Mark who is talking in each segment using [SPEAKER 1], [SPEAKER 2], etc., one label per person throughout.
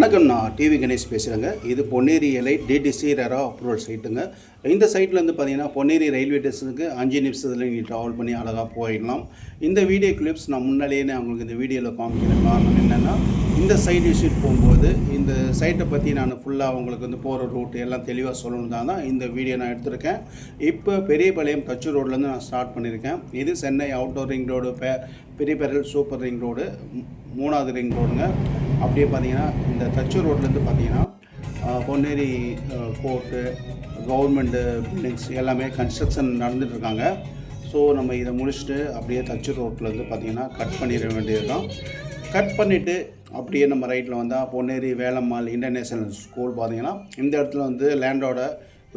[SPEAKER 1] வணக்கம், நான் டிவி கணேஷ் பேசுகிறேங்க. இது Ponneri elite DTC RERA approval சைட்டுங்க. இந்த சைட்லேருந்து பார்த்தீங்கன்னா பொன்னேரி ரயில்வே ஸ்டேஷனுக்கு 5 நிமிஷத்தில் நீங்கள் ட்ராவல் பண்ணி அழகாக போயிடலாம். இந்த வீடியோ கிளிப்ஸ் நான் முன்னாலேயே அவங்களுக்கு இந்த வீடியோவில் காமிக்கிற காரணம் என்னென்னா, இந்த சைட் விசிட் போகும்போது இந்த சைட்டை பற்றி நான் ஃபுல்லாக உங்களுக்கு வந்து போகிற ரூட் எல்லாம் தெளிவாக சொல்லணும் தான் இந்த வீடியோ நான் எடுத்திருக்கேன். இப்போ பெரியபாளையம் தச்சூர் ரோட்லேருந்து நான் ஸ்டார்ட் பண்ணியிருக்கேன். இது Chennai outer ring road, peripheral super ring road, 3வது ரிங் ரோடுங்க. அப்படியே பார்த்தீங்கன்னா இந்த தச்சூர் ரோட்லேருந்து பார்த்தீங்கன்னா பொன்னேரி கோர்ட்டு, கவர்மெண்ட்டு பில்டிங்ஸ் எல்லாமே கன்ஸ்ட்ரக்ஷன் நடந்துகிட்ருக்காங்க. ஸோ நம்ம இதை முடிச்சுட்டு அப்படியே தச்சூர் ரோட்லேருந்து பார்த்திங்கன்னா கட் பண்ணிட வேண்டியது தான். கட் பண்ணிவிட்டு அப்படியே நம்ம ரைட்டில் வந்தால் பொன்னேரி வேலம்மாள் இன்டர்நேஷ்னல் ஸ்கூல் பார்த்திங்கன்னா இந்த இடத்துல வந்து லேண்டோட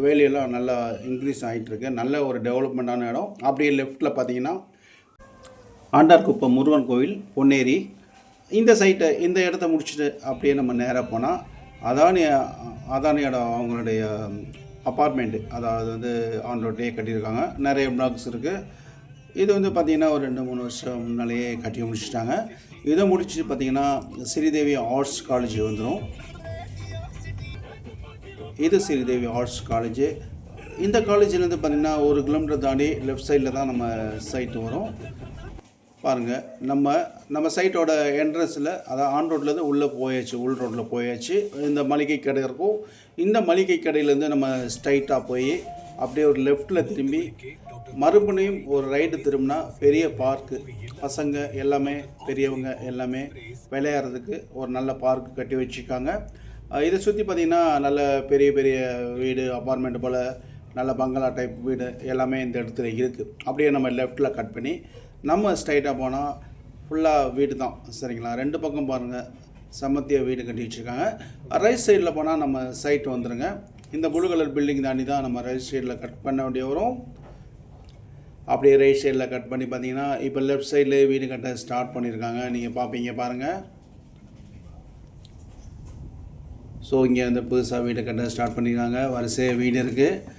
[SPEAKER 1] வேல்யூலாம் நல்லா இன்க்ரீஸ் ஆகிட்டுருக்கு. நல்ல ஒரு டெவலப்மெண்ட்டான இடம். அப்படியே லெஃப்ட்டில் பார்த்திங்கன்னா ஆண்டார்குப்பம் முருகன் கோவில் பொன்னேரி. இந்த இடத்த முடிச்சுட்டு அப்படியே நம்ம நேராக போனால் அதானியோட அவங்களுடைய அப்பார்ட்மெண்ட்டு, அதாவது வந்து ஆன் ரோட்லேயே கட்டியிருக்காங்க. நிறைய பிளாக்ஸ் இருக்குது. இது வந்து பார்த்திங்கன்னா ஒரு 2-3 வருஷம் முன்னாலேயே கட்டி முடிச்சுட்டாங்க. இதை முடிச்சுட்டு பார்த்திங்கன்னா ஸ்ரீதேவி ஆர்ட்ஸ் காலேஜ் வந்துடும். இது ஸ்ரீதேவி ஆர்ட்ஸ் காலேஜ். இந்த காலேஜ்லேருந்து பார்த்திங்கன்னா 1 கிலோமீட்டர் தாண்டி லெஃப்ட் சைடில் தான் நம்ம சைட்டு வரும். பாருங்கள், நம்ம சைட்டோட என்ட்ரன்ஸில், அதாவது ஆன் ரோட்லேருந்து உள்ளே போயாச்சு, உள் ரோட்டில் போயாச்சு. இந்த மளிகை கடை இருக்கும். இந்த மளிகை கடையிலேருந்து நம்ம ஸ்ட்ரைட்டாக போய் அப்படியே ஒரு லெஃப்ட்டில் திரும்பி மறுபடியும் ஒரு ரைட்டு திரும்பினா பெரிய பார்க்கு, பசங்க எல்லாமே பெரியவங்க எல்லாமே விளையாடுறதுக்கு ஒரு நல்ல பார்க்கு கட்டி வச்சுருக்காங்க. இதை சுற்றி பார்த்திங்கன்னா நல்ல பெரிய பெரிய வீடு, அப்பார்ட்மெண்ட் போல் நல்ல பங்களா டைப் வீடு எல்லாமே இந்த இடத்துல இருக்குது. அப்படியே நம்ம லெஃப்ட்டில் கட் பண்ணி நம்ம ஸ்ட்ரைட்டாக போனால் ஃபுல்லாக வீடு தான். சரிங்களா? 2 பக்கம் பாருங்கள், சமத்தியாக வீடு கட்டி வச்சுருக்காங்க. ரைட் சைடில் போனால் நம்ம சைட்டு வந்துடுங்க. இந்த ப்ளூ கலர் பில்டிங் தாண்டி தான் நம்ம ரைட் சைடில் கட் பண்ண வேண்டிய வரும். அப்படியே ரைட் சைடில் கட் பண்ணி பார்த்தீங்கன்னா இப்போ லெஃப்ட் சைட்லேயே வீடு கட்ட ஸ்டார்ட் பண்ணியிருக்காங்க. நீங்கள் பார்ப்பீங்க பாருங்கள். ஸோ இங்கே வந்து புதுசாக வீடு கட்ட ஸ்டார்ட் பண்ணியிருக்காங்க. வரிசையாக வீடு இருக்குது.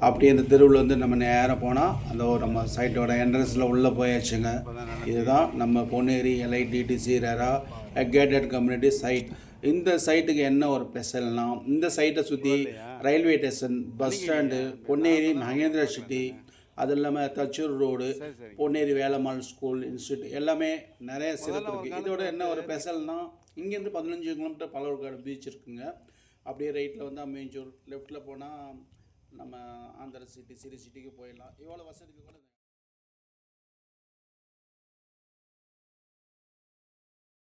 [SPEAKER 1] அப்படியே இந்த தெருவில் வந்து நம்ம நேராக போனால் அந்த நம்ம சைட்டோட என்ட்ரன்ஸில் உள்ளே போயாச்சுங்க. இதுதான் நம்ம Ponneri elite DTC RERA gated community site. இந்த சைட்டுக்கு என்ன ஒரு ஸ்பெஷல்னால், இந்த சைட்டை சுற்றி railway station, bus stand, Ponneri Mahindra city, அது இல்லாமல் Thachur road, Ponneri Velammal school, institute எல்லாமே நிறைய சிறப்பு இருக்குது. இதோட என்ன ஒரு ஸ்பெஷல்னால், இங்கேருந்து 15 கிலோமீட்டர் பழவர்காடு பீச் இருக்குங்க. அப்படியே ரைட்டில் வந்து அம்மேஞ்சூர், லெஃப்ட்டில் போனால் நம்ம ஆந்திர சிட்டி, சிட்டி சிட்டிக்கு போயிடலாம். இவ்வளோ வசதிக்கு கூட